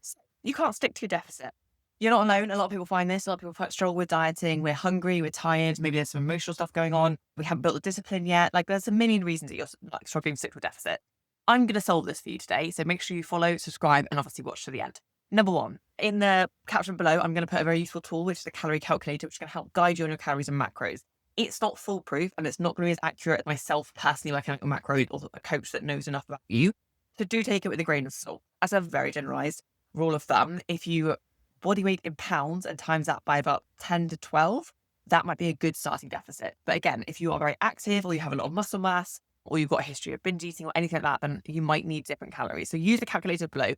So you can't stick to your deficit. You're not alone. A lot of people find this. A lot of people struggle with dieting. We're hungry. We're tired. Maybe there's some emotional stuff going on. We haven't built the discipline yet. Like there's a million reasons that you're like struggling to stick to a deficit. I'm going to solve this for you today. So make sure you follow, subscribe, and obviously watch to the end. Number one, in the caption below, I'm going to put a very useful tool, which is a calorie calculator, which can help guide you on your calories and macros. It's not foolproof and it's not going to be as accurate as myself personally working out your macros or a coach that knows enough about you. So do take it with a grain of salt. As a very generalized rule of thumb, if you body weight in pounds and times that by about 10 to 12, that might be a good starting deficit. But again, if you are very active or you have a lot of muscle mass or you've got a history of binge eating or anything like that, then you might need different calories. So use the calculator below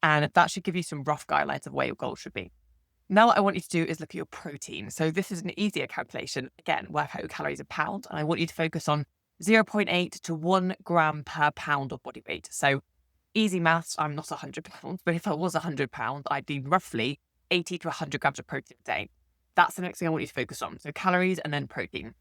and that should give you some rough guidelines of where your goal should be. Now what I want you to do is look at your protein. So this is an easier calculation. Again, work out your calories a pound. And I want you to focus on 0.8 to 1 gram per pound of body weight. So easy maths, I'm not 100 pounds, but if I was 100 pounds, I'd need roughly 80 to 100 grams of protein a day. That's the next thing I want you to focus on. So calories and then protein.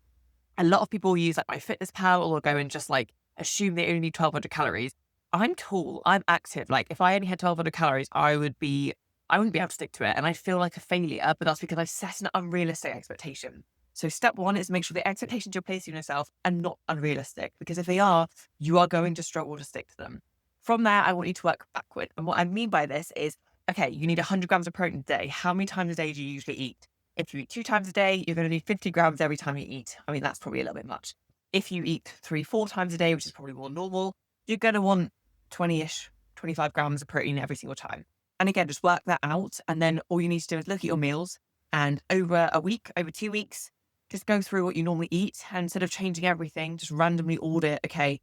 A lot of people use like MyFitnessPal or go and just like assume they only need 1200 calories. I'm tall, I'm active. Like if I only had 1200 calories, I wouldn't be able to stick to it. And I feel like a failure, but that's because I've set an unrealistic expectation. So step one is make sure the expectations you're placing on yourself are not unrealistic, because if they are, you are going to struggle to stick to them. From there, I want you to work backward. And what I mean by this is, okay, you need 100 grams of protein a day. How many times a day do you usually eat? If you eat 2 times a day, you're going to need 50 grams every time you eat. I mean, that's probably a little bit much. If you eat 3-4 times a day, which is probably more normal, you're going to want 20-ish, 25 grams of protein every single time. And again, just work that out. And then all you need to do is look at your meals and over a week, over 2 weeks, just go through what you normally eat. And instead of changing everything, just randomly order, okay,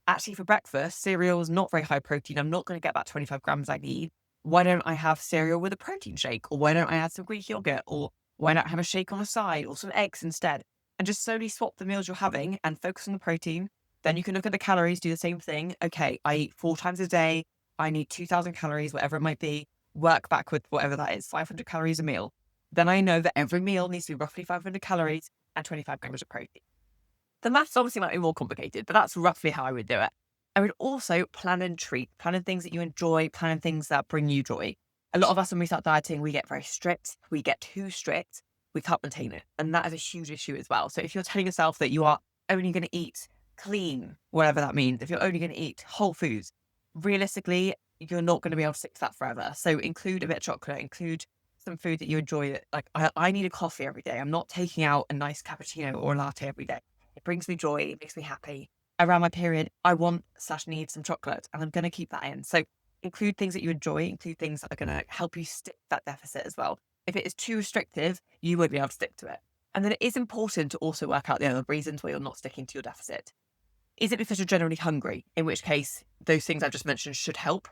actually for breakfast, cereal is not very high protein. I'm not going to get that 25 grams I need. Why don't I have cereal with a protein shake? Or why don't I add some Greek yogurt? Or why not have a shake on the side or some eggs instead? And just slowly swap the meals you're having and focus on the protein. Then you can look at the calories, do the same thing. Okay, I eat 4 times a day. I need 2000 calories, whatever it might be. Work backwards, whatever that is, 500 calories a meal. Then I know that every meal needs to be roughly 500 calories and 25 grams of protein. The maths obviously might be more complicated, but that's roughly how I would do it. I would also plan and treat, plan things that you enjoy, plan things that bring you joy. A lot of us, when we start dieting, we get very strict. We get too strict. We can't maintain it. And that is a huge issue as well. So if you're telling yourself that you are only going to eat clean, whatever that means, if you're only going to eat whole foods, realistically, you're not going to be able to stick to that forever. So include a bit of chocolate, include some food that you enjoy. Like I need a coffee every day. I'm not taking out a nice cappuccino or a latte every day. It brings me joy. It makes me happy. Around my period, I want/need some chocolate and I'm going to keep that in. So include things that you enjoy, include things that are going to help you stick that deficit as well. If it is too restrictive, you won't be able to stick to it. And then it is important to also work out the other reasons why you're not sticking to your deficit. Is it because you're generally hungry? In which case, those things I've just mentioned should help.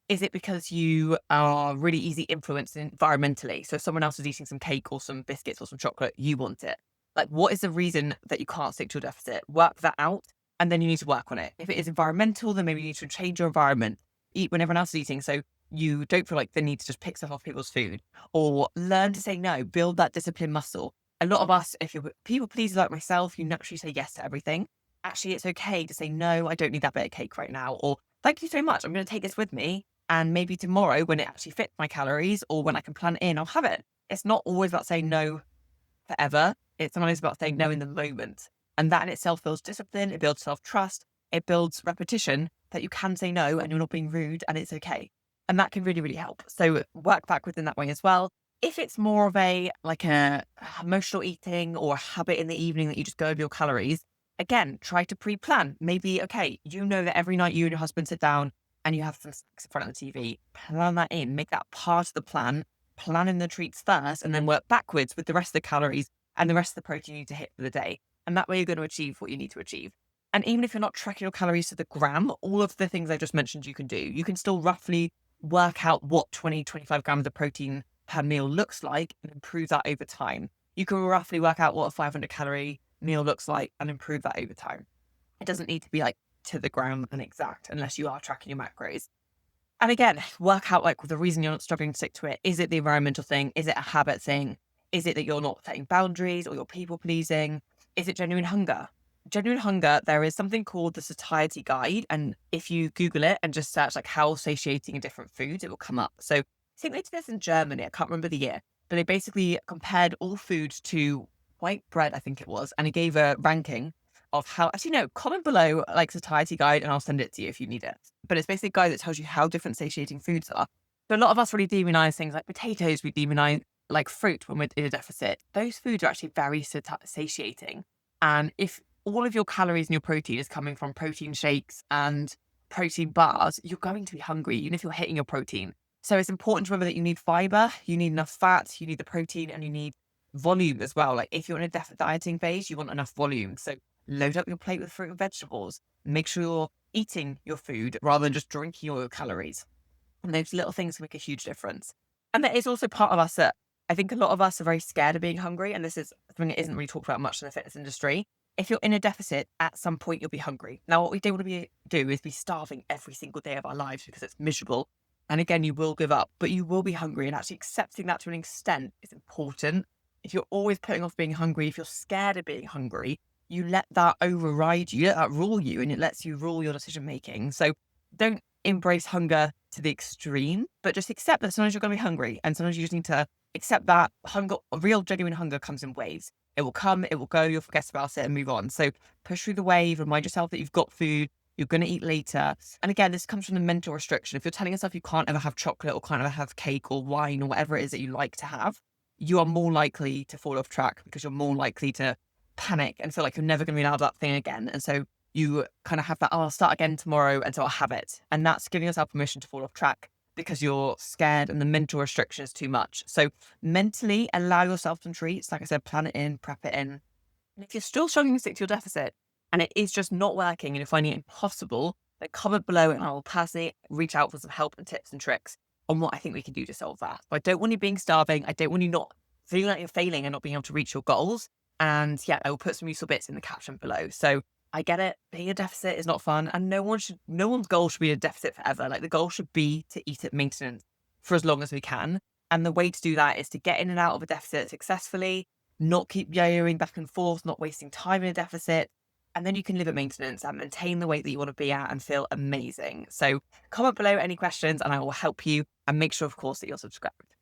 Is it because you are really easy influenced environmentally? So if someone else is eating some cake or some biscuits or some chocolate, you want it. Like, what is the reason that you can't stick to your deficit? Work that out, and then you need to work on it. If it is environmental, then maybe you need to change your environment. Eat when everyone else is eating, so you don't feel like the need to just pick stuff off people's food. Or learn to say no, build that discipline muscle. A lot of us, if you're people pleasers like myself, you naturally say yes to everything. Actually, it's okay to say, no, I don't need that bit of cake right now. Or thank you so much. I'm going to take this with me. And maybe tomorrow, when it actually fits my calories or when I can plan it in, I'll have it. It's not always about saying no forever. It's sometimes about saying no in the moment. And that in itself builds discipline. It builds self-trust. It builds repetition that you can say no and you're not being rude and it's okay. And that can really, really help. So work backwards in that way as well. If it's more of a emotional eating or a habit in the evening that you just go over your calories, again, try to pre-plan. Maybe, okay, you know that every night you and your husband sit down and you have some snacks in front of the TV, plan that in, make that part of the plan, plan in the treats first, and then work backwards with the rest of the calories and the rest of the protein you need to hit for the day. And that way you're going to achieve what you need to achieve. And even if you're not tracking your calories to the gram, all of the things I just mentioned you can do. You can still roughly work out what 20-25 grams of protein per meal looks like and improve that over time. You can roughly work out what a 500 calorie meal looks like and improve that over time. It doesn't need to be like to the gram and exact unless you are tracking your macros. And again, work out like the reason you're not struggling to stick to it. Is it the environmental thing? Is it a habit thing? Is it that you're not setting boundaries or you're people pleasing? Is it genuine hunger? Genuine hunger, there is something called the satiety guide. And if you Google it and just search like how satiating different foods, it will come up. So I think they did this in Germany. I can't remember the year, but they basically compared all food to white bread, I think it was, and it gave a ranking of how. Actually, no, comment below like satiety guide, and I'll send it to you if you need it. But it's basically a guide that tells you how different satiating foods are. So a lot of us really demonize things like potatoes. We demonize like fruit when we're in a deficit. Those foods are actually very satiating, and if all of your calories and your protein is coming from protein shakes and protein bars, you're going to be hungry, even if you're hitting your protein. So it's important to remember that you need fiber, you need enough fat, you need the protein, and you need volume as well. Like if you're in a dieting phase, you want enough volume. So load up your plate with fruit and vegetables. Make sure you're eating your food rather than just drinking all your calories. And those little things make a huge difference. And there is also part of us that I think a lot of us are very scared of being hungry. And this is something that isn't really talked about much in the fitness industry. If you're in a deficit, at some point you'll be hungry. Now, what we don't want to do is be starving every single day of our lives because it's miserable. And again, you will give up, but you will be hungry. And actually accepting that to an extent is important. If you're always putting off being hungry, if you're scared of being hungry, you let that override you, let that rule you, and it lets you rule your decision making. So don't embrace hunger to the extreme, but just accept that sometimes you're going to be hungry. And sometimes you just need to accept that hunger, real genuine hunger comes in waves. It will come, it will go, you'll forget about it and move on. So push through the wave, remind yourself that you've got food, you're going to eat later. And again, this comes from the mental restriction. If you're telling yourself you can't ever have chocolate or can't ever have cake or wine or whatever it is that you like to have, you are more likely to fall off track because you're more likely to panic and feel like you're never going to be allowed that thing again. And so you kind of have that, oh, I'll start again tomorrow until I have it. And that's giving yourself permission to fall off track because you're scared and the mental restriction is too much. So mentally allow yourself some treats. Like I said, plan it in, prep it in. And if you're still struggling to stick to your deficit and it is just not working and you're finding it impossible, then comment below and I will personally reach out for some help and tips and tricks on what I think we can do to solve that. But I don't want you being starving. I don't want you not feeling like you're failing and not being able to reach your goals. And yeah, I will put some useful bits in the caption below. So I get it. Being a deficit is not fun. And no one's goal should be a deficit forever. Like the goal should be to eat at maintenance for as long as we can. And the way to do that is to get in and out of a deficit successfully, not keep yo-yoing back and forth, not wasting time in a deficit. And then you can live at maintenance and maintain the weight that you want to be at and feel amazing. So comment below any questions and I will help you, and make sure, of course, that you're subscribed.